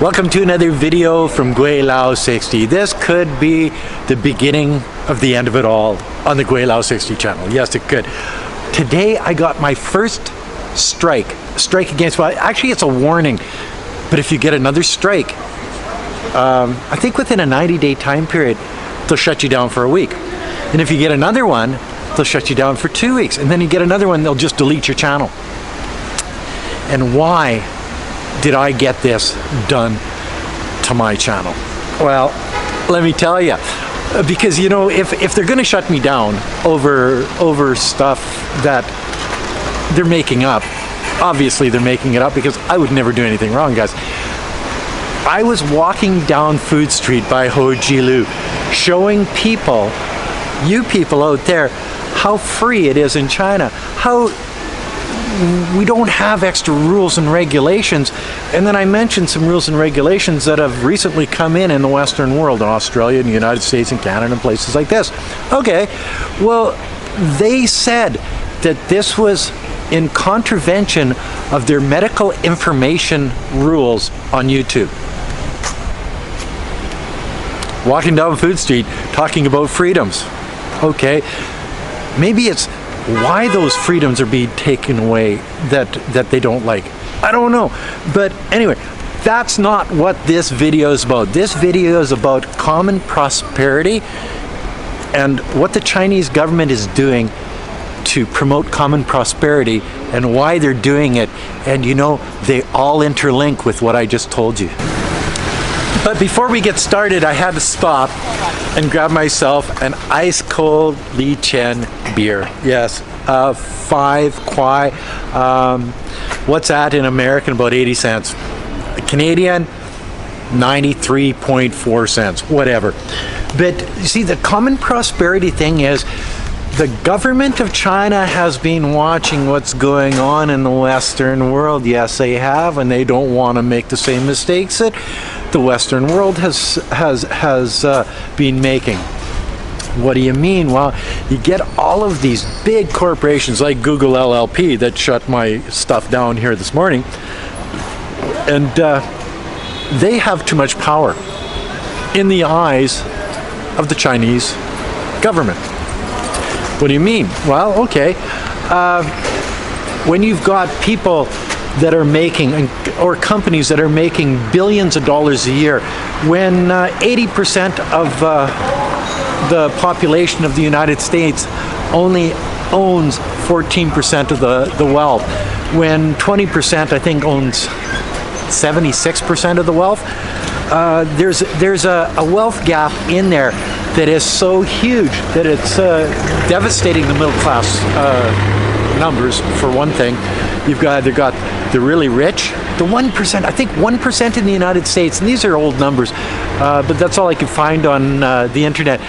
Welcome to another video from Gweilo 60. This could be the beginning of the end of it all on the Gweilo 60 channel. Yes, it could. Today I got my first strike against, well, actually it's a warning, but if you get another strike, I think within a 90-day time period, they'll shut you down for a week. And if you get another one, they'll shut you down for 2 weeks. And then you get another one, they'll just delete your channel. And why did I get this done to my channel? Well, let me tell you, because you know, if they're going to shut me down over stuff that they're making up, obviously they're making it up, because I would never do anything wrong, guys. I was walking down Food Street by Ho Chi Lu, showing people, you people out there, how free it is in China, how we don't have extra rules and regulations. And then I mentioned some rules and regulations that have recently come in the Western world, in Australia and the United States and Canada and places like this. Okay, well, they said that this was in contravention of their medical information rules on YouTube. Walking down Food Street talking about freedoms. Okay, maybe it's why those freedoms are being taken away that they don't like. I don't know. But anyway, that's not what this video is about. This video is about common prosperity and what the Chinese government is doing to promote common prosperity and why they're doing it. And you know, they all interlink with what I just told you. But before we get started, I had to stop and grab myself an ice cold Li Chen beer. Yes, 5 kwai. What's that in American? About 80 cents. Canadian, 93.4 cents, whatever. But you see, the common prosperity thing is, the government of China has been watching what's going on in the Western world. Yes, they have, and they don't want to make the same mistakes that the Western world has been making. What do you mean? Well, you get all of these big corporations like Google LLP that shut my stuff down here this morning, and they have too much power in the eyes of the Chinese government. What do you mean? Well, okay, when you've got people that are making, or companies that are making billions of dollars a year, when 80% of the population of the United States only owns 14% of the wealth, when 20% I think owns 76% of the wealth, there's a wealth gap in there that is so huge that it's devastating the middle class numbers. For one thing, you've got the really rich, the 1%, I think 1% in the United States, and these are old numbers, but that's all I could find on the internet.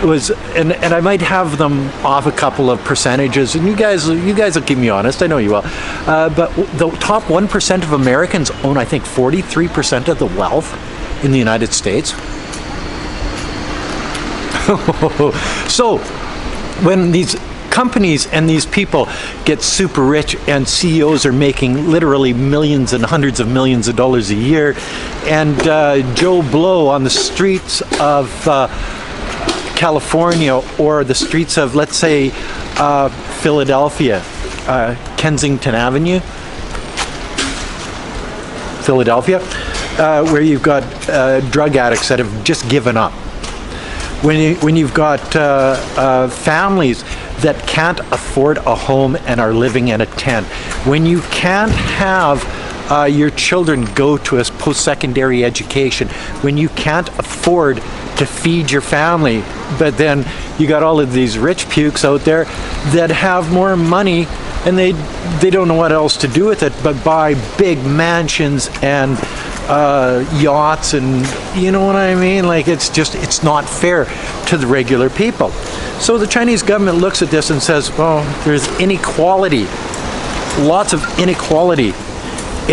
Was and I might have them off a couple of percentages, and you guys will keep me honest, I know you will, but the top 1% of Americans own, I think, 43% of the wealth in the United States. So when these companies and these people get super rich and CEOs are making literally millions and hundreds of millions of dollars a year, and Joe Blow on the streets of California, or the streets of, let's say, Philadelphia, Kensington Avenue, Philadelphia, where you've got drug addicts that have just given up. When you've got families that can't afford a home and are living in a tent, when you can't have your children go to a post-secondary education, when you can't afford to feed your family, but then you got all of these rich pukes out there that have more money and they don't know what else to do with it but buy big mansions and yachts, and you know what I mean? Like, it's not fair to the regular people. So the Chinese government looks at this and says, well, there's inequality, lots of inequality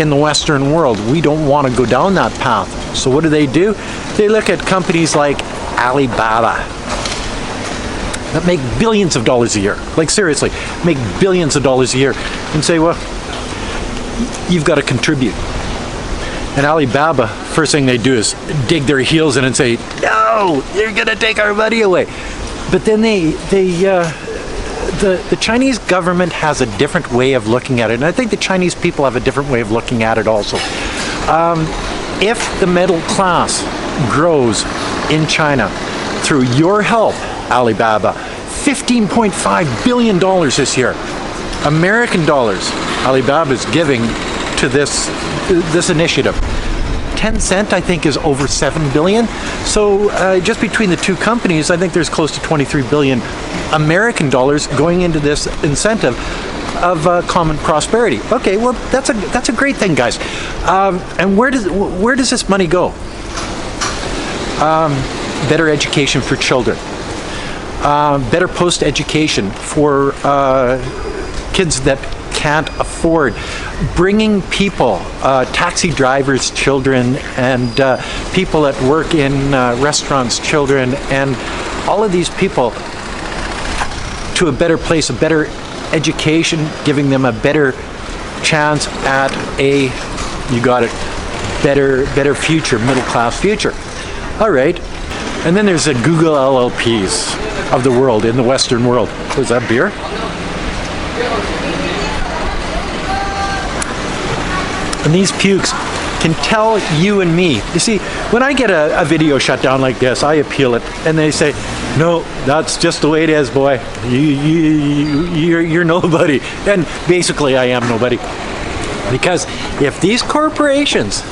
in the Western world. We don't want to go down that path. So what do? They look at companies like Alibaba that make billions of dollars a year, like seriously, make billions of dollars a year, and say, well, you've got to contribute. And Alibaba, first thing they do is dig their heels in and say, no, you're gonna take our money away. But then the Chinese government has a different way of looking at it, and I think the Chinese people have a different way of looking at it also. If the middle class grows in China through your help, Alibaba, $15.5 billion this year, American dollars, Alibaba is giving to this initiative. Tencent, I think, is over 7 billion. So just between the two companies, I think there's close to 23 billion American dollars going into this incentive of common prosperity. Okay, well, that's a great thing, guys. And where does this money go? Better education for children. Better post-education for kids that can't afford, bringing people, taxi drivers' children, and people that work in restaurants' children, and all of these people to a better place, a better education, giving them a better chance at a, you got it, better future, middle-class future. All right. And then there's the Google LLPs of the world, in the Western world. Was that beer? And these pukes can tell you and me. You see, when I get a video shut down like this, I appeal it, and they say, no, that's just the way it is, boy. You're nobody. And basically, I am nobody. Because if these corporations,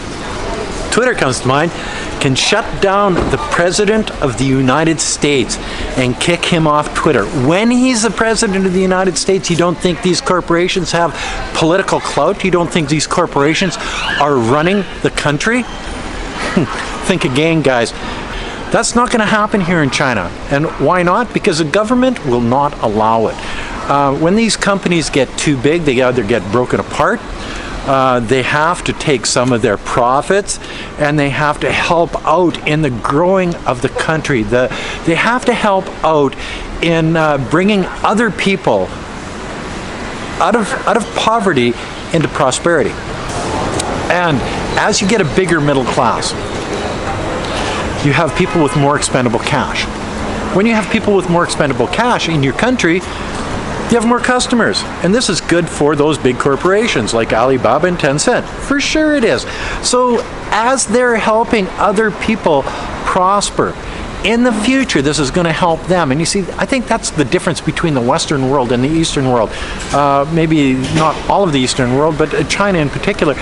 Twitter comes to mind, can shut down the President of the United States and kick him off Twitter. When he's the President of the United States, you don't think these corporations have political clout? You don't think these corporations are running the country? Think again, guys. That's not going to happen here in China. And why not? Because the government will not allow it. When these companies get too big, they either get broken apart, they have to take some of their profits, and they have to help out in the growing of the country. They have to help out in bringing other people out of poverty into prosperity. And as you get a bigger middle class, you have people with more expendable cash. When you have people with more expendable cash in your country, you have more customers, and this is good for those big corporations like Alibaba and Tencent. For sure it is. So as they're helping other people prosper, in the future this is going to help them. And you see, I think that's the difference between the Western world and the Eastern world. Maybe not all of the Eastern world, but China in particular,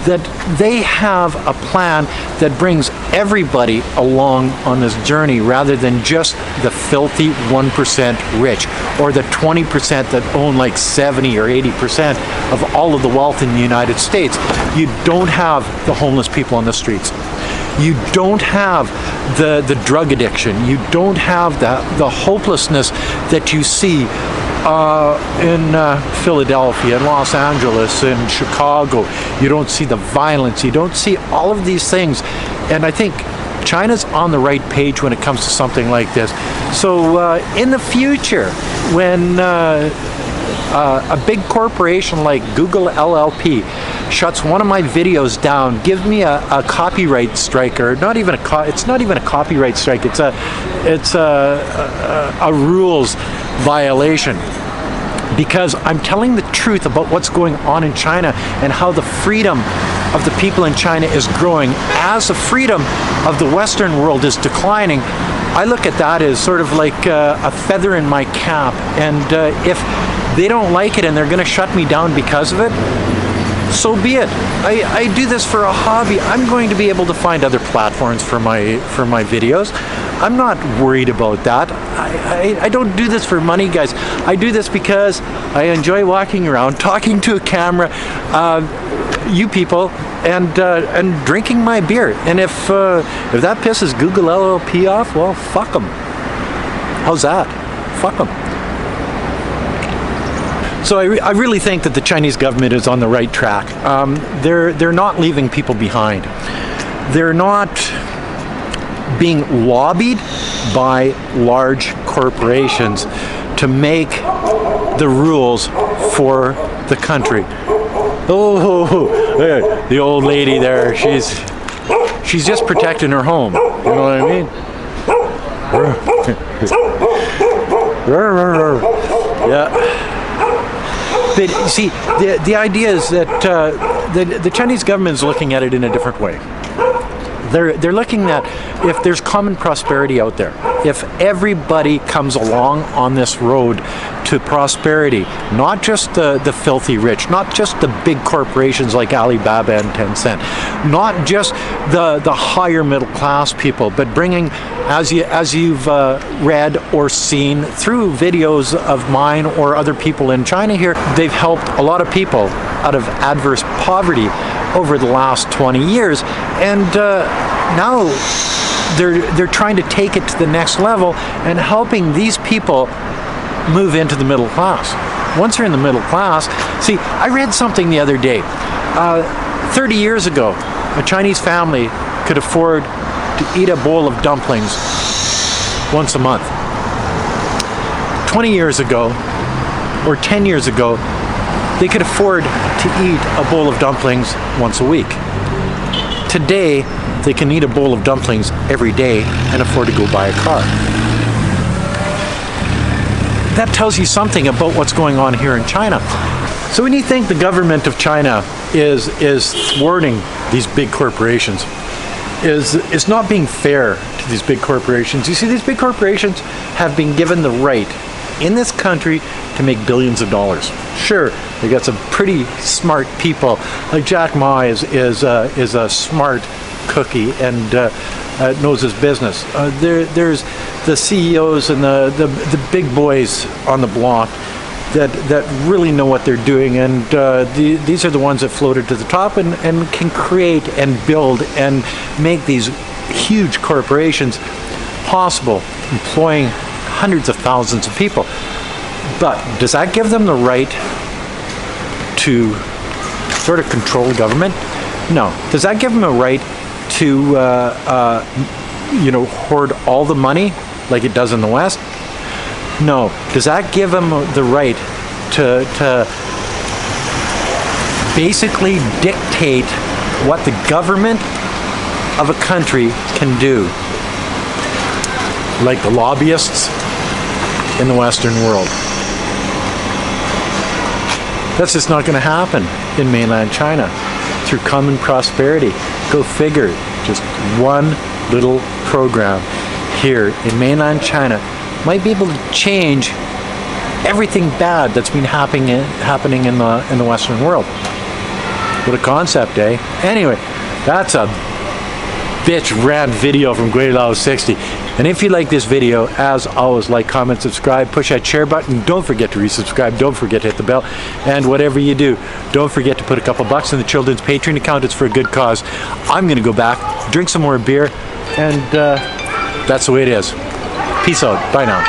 that they have a plan that brings everybody along on this journey, rather than just the filthy 1% rich, or the 20% that own like 70 or 80% of all of the wealth in the United States. You don't have the homeless people on the streets. You don't have the drug addiction. You don't have the hopelessness that you see in Philadelphia, in Los Angeles, in Chicago. You don't see the violence. You don't see all of these things. And I think China's on the right page when it comes to something like this. So in the future, when a big corporation like Google LLP shuts one of my videos down, give me a copyright strike, or not even it's not even a copyright strike. It's a rules violation, because I'm telling the truth about what's going on in China and how the freedom of the people in China is growing as the freedom of the Western world is declining. I look at that as sort of like a feather in my cap, and if they don't like it and they're going to shut me down because of it, so be it. I do this for a hobby. I'm going to be able to find other platforms for my videos. I'm not worried about that. I don't do this for money, guys. I do this because I enjoy walking around, talking to a camera, you people, and drinking my beer. And if that pisses Google LLP off, well, fuck them. How's that? Fuck them. So I really think that the Chinese government is on the right track. They're not leaving people behind. They're not being lobbied by large corporations to make the rules for the country. Oh, the old lady there, she's just protecting her home. You know what I mean? Yeah. But see, the idea is that the Chinese government is looking at it in a different way. They're looking at if there's common prosperity out there, if everybody comes along on this road to prosperity, not just the filthy rich, not just the big corporations like Alibaba and Tencent, not just the higher middle class people, but bringing, as you've read or seen through videos of mine or other people in China here, they've helped a lot of people out of adverse poverty over the last 20 years, and now they're trying to take it to the next level and helping these people move into the middle class. Once you're in the middle class, see, I read something the other day. 30 years ago, a Chinese family could afford to eat a bowl of dumplings once a month. 20 years ago, or 10 years ago, they could afford to eat a bowl of dumplings once a week. Today, they can eat a bowl of dumplings every day and afford to go buy a car. That tells you something about what's going on here in China. So when you think the government of China is thwarting these big corporations, is not being fair to these big corporations. You see, these big corporations have been given the right in this country to make billions of dollars. Sure, they got some pretty smart people. Like Jack Ma is a smart cookie and knows his business. There's the CEOs and the big boys on the block that really know what they're doing, and these are the ones that floated to the top and can create and build and make these huge corporations possible, employing hundreds of thousands of people. But does that give them the right to sort of control government? No. Does that give them a right to hoard all the money like it does in the West? No. Does that give them the right to basically dictate what the government of a country can do, like the lobbyists in the Western world? That's just not going to happen in mainland China through common prosperity. Go figure. Just one little program here in mainland China might be able to change everything bad that's been happening in the Western world. What a concept, eh? Anyway, that's a bitch rant video from Gweilo 60. And if you like this video, as always, like, comment, subscribe, push that share button. Don't forget to resubscribe. Don't forget to hit the bell. And whatever you do, don't forget to put a couple bucks in the children's Patreon account. It's for a good cause. I'm going to go back, drink some more beer, and that's the way it is. Peace out. Bye now.